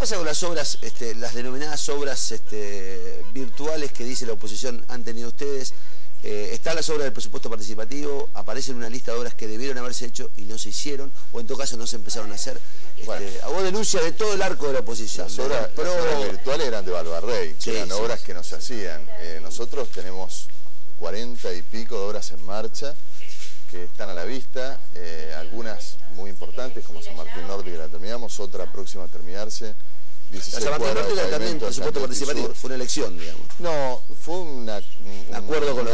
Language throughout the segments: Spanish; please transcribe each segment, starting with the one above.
pasa con las obras, las denominadas obras virtuales que dice la oposición han tenido ustedes? Están las obras del presupuesto participativo, aparece en una lista de obras que debieron haberse hecho y no se hicieron, o en todo caso no se empezaron a hacer. A vos denuncia de todo el arco de la oposición. Las obras virtuales eran de Balbarrey, sí, eran obras que no se hacían. Nosotros tenemos 40 y pico de obras en marcha que están a la vista, algunas muy importantes como San Martín Norte, que la terminamos, otra próxima a terminarse. 16 San Martín Norte era también presupuesto participativo, fue una elección, digamos. No, fue un acuerdo con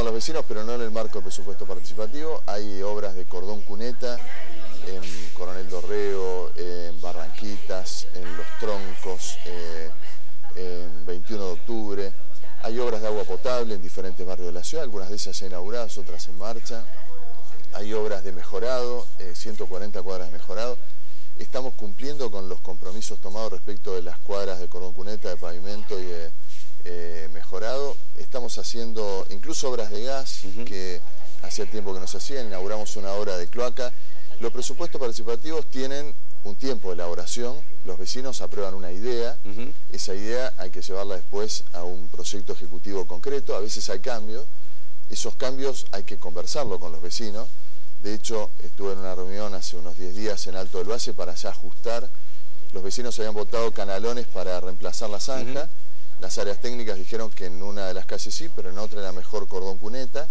los vecinos, pero no en el marco del presupuesto participativo. Hay obras de cordón cuneta en Coronel Dorrego, en Barranquitas, en Los Troncos, en 21 de octubre. Hay obras de agua potable en diferentes barrios de la ciudad, algunas de ellas ya inauguradas, otras en marcha. Hay obras de mejorado, 140 cuadras de mejorado. Estamos cumpliendo con los compromisos tomados respecto de las cuadras de cordón cuneta, de pavimento y de mejorado. Estamos haciendo incluso obras de gas, que hacía tiempo que no se hacían. Inauguramos una obra de cloaca. Los presupuestos participativos tienen un tiempo de elaboración. Los vecinos aprueban una idea. Esa idea hay que llevarla después a un proyecto ejecutivo concreto. A veces hay cambios. Esos cambios hay que conversarlo con los vecinos. De hecho, estuve en una reunión hace unos 10 días en Alto del Valle para ya ajustar. Los vecinos habían votado canalones para reemplazar la zanja. Las áreas técnicas dijeron que en una de las calles sí, pero en otra era mejor cordón cuneta.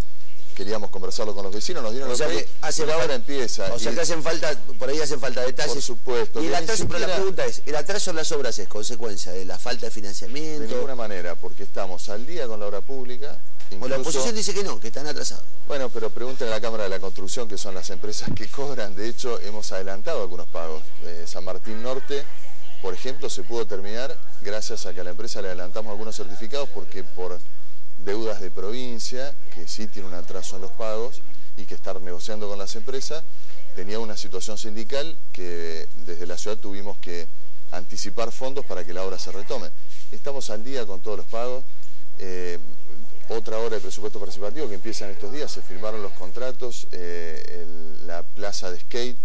Queríamos conversarlo con los vecinos, nos dieron los datos. Ahora empieza. O sea que hacen falta, por ahí hacen falta detalles. Por supuesto. Y el atraso, pero la pregunta es, ¿el atraso en las obras es consecuencia de la falta de financiamiento? De ninguna manera, porque estamos al día con la obra pública. O la oposición dice que no, que están atrasados. Bueno, pero pregunten a la Cámara de la Construcción, que son las empresas que cobran. De hecho, hemos adelantado algunos pagos. San Martín Norte, por ejemplo, se pudo terminar gracias a que a la empresa le adelantamos algunos certificados, porque por deudas de provincia, que sí tiene un atraso en los pagos y que está negociando con las empresas, tenía una situación sindical que desde la ciudad tuvimos que anticipar fondos para que la obra se retome. Estamos al día con todos los pagos. Otra obra de presupuesto participativo que empieza en estos días, se firmaron los contratos en la plaza de skate,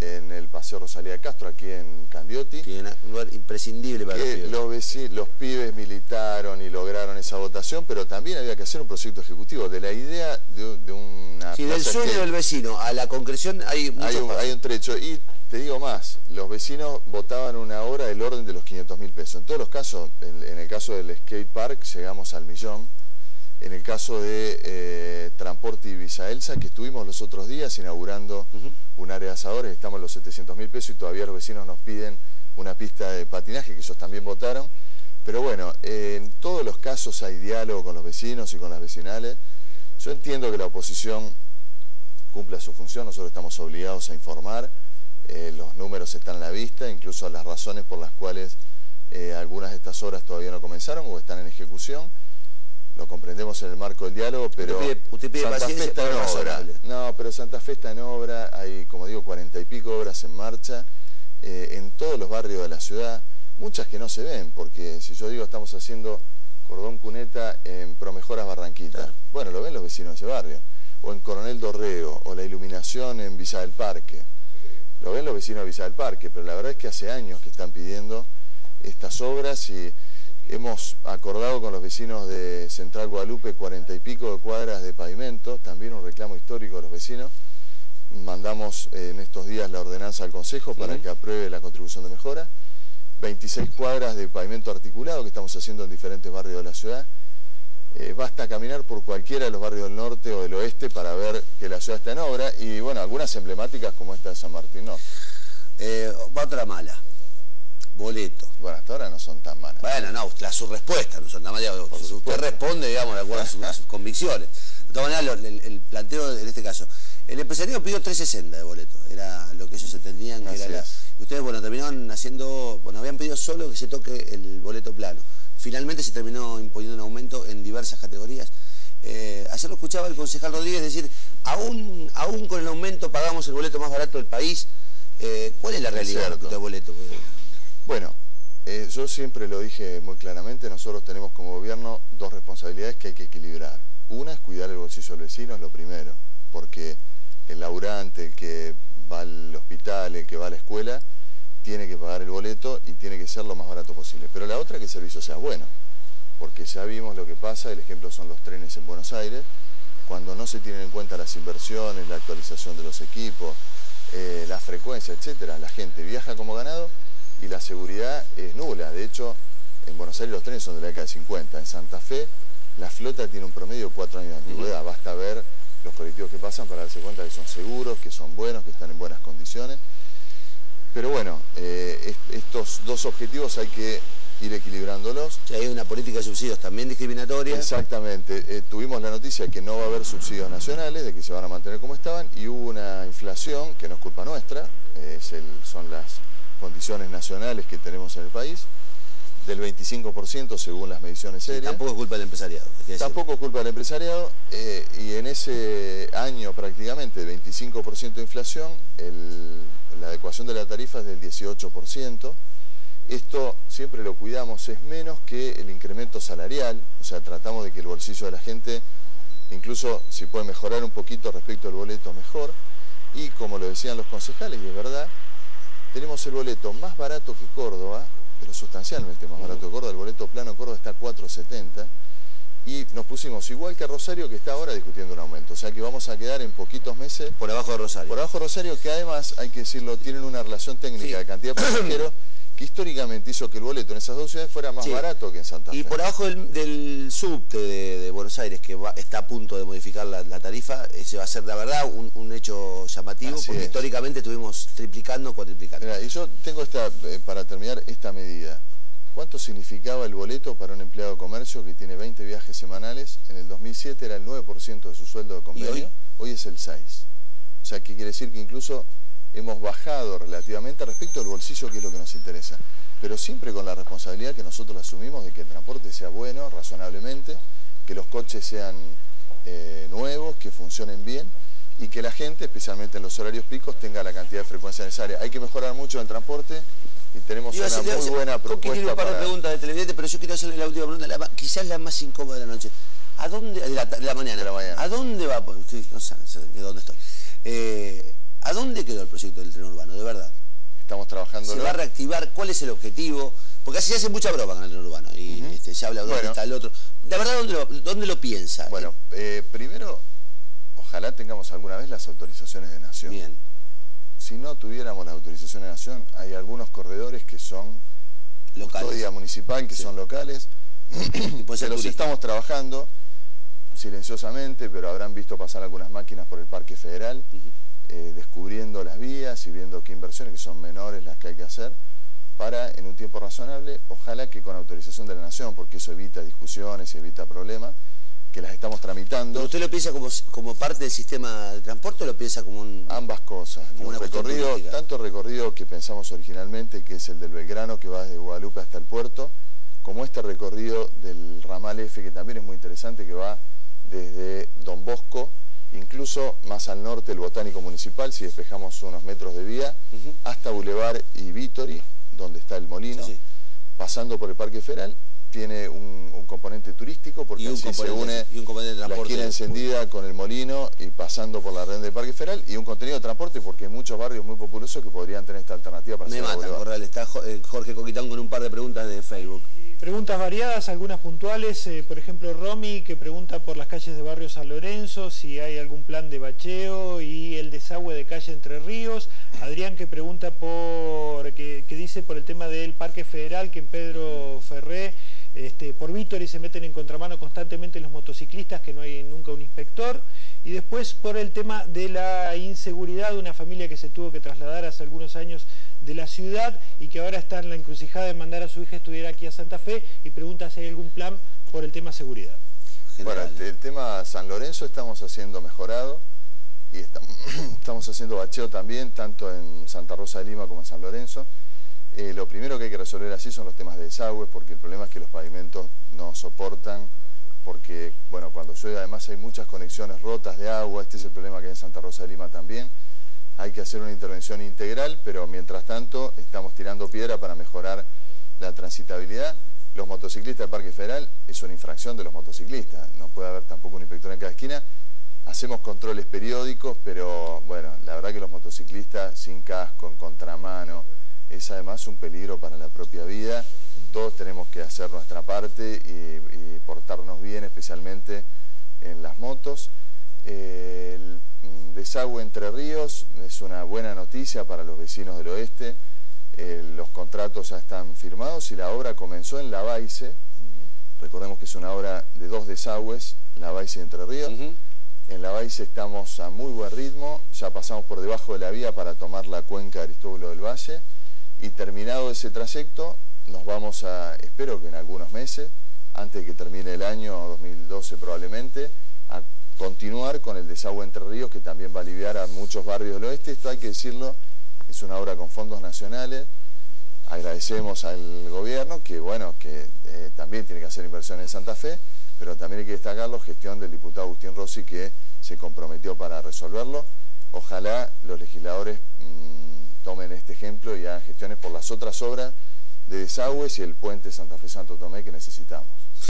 en el Paseo Rosalía de Castro, aquí en Candioti. Que es un lugar imprescindible para los pibes militaron y lograron esa votación, pero también había que hacer un proyecto ejecutivo. De la idea de una... Sí, del sueño del vecino a la concreción hay un trecho. Y te digo más, los vecinos votaban una obra del orden de los 500.000 pesos. En todos los casos, en el caso del skate park llegamos al 1.000.000. En el caso de Transporte Ibiza Elsa, que estuvimos los otros días inaugurando un área de asadores, estamos en los 700.000 pesos y todavía los vecinos nos piden una pista de patinaje, que ellos también votaron. Pero bueno, en todos los casos hay diálogo con los vecinos y con las vecinales. Yo entiendo que la oposición cumpla su función, nosotros estamos obligados a informar, los números están a la vista, incluso las razones por las cuales algunas de estas obras todavía no comenzaron o están en ejecución. Lo comprendemos en el marco del diálogo, pero usted pide Santa Fe está en obra. No, pero Santa Fe está en obra, hay, como digo, 40 y pico obras en marcha, en todos los barrios de la ciudad, muchas que no se ven, porque si yo digo estamos haciendo cordón cuneta en Promejoras Barranquitas, claro. Bueno, lo ven los vecinos de ese barrio, o en Coronel Dorrego, o la iluminación en Villa del Parque, lo ven los vecinos de Villa del Parque, pero la verdad es que hace años que están pidiendo estas obras y hemos acordado con los vecinos de Central Guadalupe 40 y pico de cuadras de pavimento, también un reclamo histórico de los vecinos. Mandamos en estos días la ordenanza al Consejo para que apruebe la contribución de mejora. 26 cuadras de pavimento articulado que estamos haciendo en diferentes barrios de la ciudad. Basta caminar por cualquiera de los barrios del norte o del oeste para ver que la ciudad está en obra y bueno, algunas emblemáticas como esta de San Martín Norte. Va otra mala. Boleto. Bueno, hasta ahora no son tan malas. Bueno, no, sus respuestas no son tan malas. Usted responde, digamos, de acuerdo a sus convicciones. De todas maneras, el planteo en este caso. El empresario pidió 360 de boleto. Era lo que ellos entendían que era y ustedes, bueno, terminaron haciendo... Bueno, habían pedido solo que se toque el boleto plano. Finalmente se terminó imponiendo un aumento en diversas categorías. Ayer lo escuchaba el concejal Rodríguez decir, aún con el aumento pagamos el boleto más barato del país. ¿Cuál es la realidad del boleto? Bueno, yo siempre lo dije muy claramente, nosotros tenemos como gobierno dos responsabilidades que hay que equilibrar. Una es cuidar el bolsillo del vecino, es lo primero, porque el laburante, el que va al hospital, el que va a la escuela, tiene que pagar el boleto y tiene que ser lo más barato posible. Pero la otra, que el servicio sea bueno, porque ya vimos lo que pasa, el ejemplo son los trenes en Buenos Aires, cuando no se tienen en cuenta las inversiones, la actualización de los equipos, la frecuencia, etcétera, la gente viaja como ganado y la seguridad es nula. De hecho, en Buenos Aires los trenes son de la década de 50, en Santa Fe la flota tiene un promedio de 4 años de antigüedad, basta ver los colectivos que pasan para darse cuenta que son seguros, que son buenos, que están en buenas condiciones. Pero bueno, estos dos objetivos hay que ir equilibrándolos. Sí, hay una política de subsidios también discriminatoria. Exactamente. Tuvimos la noticia que no va a haber subsidios nacionales, de que se van a mantener como estaban, y hubo una inflación que no es culpa nuestra, son las condiciones nacionales que tenemos en el país, del 25% según las mediciones serias. Tampoco es culpa del empresariado. Tampoco es culpa del empresariado, y en ese año prácticamente de 25% de inflación, la adecuación de la tarifa es del 18%. Esto siempre lo cuidamos, es menos que el incremento salarial, o sea, tratamos de que el bolsillo de la gente, incluso si puede mejorar un poquito respecto al boleto, mejor. Y como lo decían los concejales, y es verdad, tenemos el boleto más barato que Córdoba, pero sustancialmente más barato que Córdoba. El boleto plano Córdoba está a 4.70 y nos pusimos igual que Rosario, que está ahora discutiendo un aumento. O sea que vamos a quedar en poquitos meses por abajo de Rosario. Por abajo de Rosario, que además, hay que decirlo, tienen una relación técnica de cantidad de pasajeros que históricamente hizo que el boleto en esas dos ciudades fuera más barato que en Santa Fe. Y por abajo del subte de Buenos Aires, que está a punto de modificar la tarifa, ese va a ser, la verdad, un hecho llamativo, porque históricamente estuvimos triplicando, cuatriplicando. Mira, y yo tengo para terminar, esta medida. ¿Cuánto significaba el boleto para un empleado de comercio que tiene 20 viajes semanales? En el 2007 era el 9% de su sueldo de convenio, hoy es el 6%. O sea, que quiere decir que incluso hemos bajado relativamente respecto al bolsillo, que es lo que nos interesa. Pero siempre con la responsabilidad que nosotros asumimos de que el transporte sea bueno, razonablemente, que los coches sean nuevos, que funcionen bien y que la gente, especialmente en los horarios picos, tenga la cantidad de frecuencia necesaria. Hay que mejorar mucho el transporte y tenemos una muy buena propuesta. Quiero un par de preguntas de televidente, pero yo quiero hacerle la última pregunta, quizás la más incómoda de la noche. ¿A dónde, de la mañana? ¿A dónde va? No sé de dónde estoy. ¿A dónde quedó el proyecto del tren urbano, de verdad? Estamos trabajando. ¿Se va a reactivar? ¿Cuál es el objetivo? Porque así se hace mucha broma con el tren urbano y se habla de dónde está el otro. ¿De verdad dónde lo piensa? Bueno, primero, ojalá tengamos alguna vez las autorizaciones de Nación. Bien. Si no tuviéramos las autorizaciones de Nación, hay algunos corredores que son locales, custodia municipal, que son locales, y pues los estamos trabajando silenciosamente, pero habrán visto pasar algunas máquinas por el Parque Federal, descubriendo las vías y viendo qué inversiones, que son menores las que hay que hacer, para, en un tiempo razonable, ojalá que con autorización de la Nación, porque eso evita discusiones y evita problemas, que las estamos tramitando. ¿Pero usted lo piensa como parte del sistema de transporte o lo piensa como un...? Ambas cosas. Un recorrido, tanto el recorrido que pensamos originalmente, que es el del Belgrano, que va desde Guadalupe hasta el puerto, como este recorrido del ramal F, que también es muy interesante, que va desde Don Bosco, incluso más al norte el Botánico Municipal, si despejamos unos metros de vía, hasta Boulevard y Vítori, donde está el molino, pasando por el Parque Federal. Tiene un componente turístico, porque así se une la esquina encendida con el molino y pasando por la red del Parque Federal, y un contenido de transporte, porque hay muchos barrios muy populosos que podrían tener esta alternativa para hacer. Me mata, Corral. Está Jorge Coquitán con un par de preguntas de Facebook. Preguntas variadas, algunas puntuales, por ejemplo Romy, que pregunta por las calles de barrio San Lorenzo, si hay algún plan de bacheo y el desagüe de calle Entre Ríos. Adrián, que pregunta que dice por el tema del Parque Federal, que en Pedro Ferré, por Vítori se meten en contramano constantemente los motociclistas, que no hay nunca un inspector. Y después por el tema de la inseguridad de una familia que se tuvo que trasladar hace algunos años de la ciudad y que ahora está en la encrucijada de mandar a su hija a estudiar aquí a Santa Fe, y pregunta si hay algún plan por el tema seguridad. Bueno, el tema San Lorenzo estamos haciendo mejorado y estamos haciendo bacheo también, tanto en Santa Rosa de Lima como en San Lorenzo. Lo primero que hay que resolver así son los temas de desagüe, porque el problema es que los pavimentos no soportan, porque bueno, cuando llueve además hay muchas conexiones rotas de agua. Este es el problema que hay en Santa Rosa de Lima también. Hay que hacer una intervención integral, pero mientras tanto estamos tirando piedra para mejorar la transitabilidad. Los motociclistas del Parque Federal es una infracción de los motociclistas, no puede haber tampoco un inspector en cada esquina. Hacemos controles periódicos, pero bueno, la verdad que los motociclistas sin casco, en contramano, es además un peligro para la propia vida. hacer nuestra parte y portarnos bien, especialmente en las motos. El desagüe Entre Ríos es una buena noticia para los vecinos del oeste. Los contratos ya están firmados y la obra comenzó en Lavalle. Recordemos que es una obra de 2 desagües, Lavalle y Entre Ríos. En Lavalle estamos a muy buen ritmo, ya pasamos por debajo de la vía para tomar la cuenca de Aristóbulo del Valle, y terminado ese trayecto nos vamos a, espero que en algunos meses, antes de que termine el año 2012 probablemente, a continuar con el desagüe Entre Ríos, que también va a aliviar a muchos barrios del oeste. Esto hay que decirlo, es una obra con fondos nacionales. Agradecemos al gobierno que, bueno, que también tiene que hacer inversiones en Santa Fe, pero también hay que destacar la gestión del diputado Agustín Rossi, que se comprometió para resolverlo. Ojalá los legisladores tomen este ejemplo y hagan gestiones por las otras obras de desagües y el puente Santa Fe-Santo Tomé que necesitamos.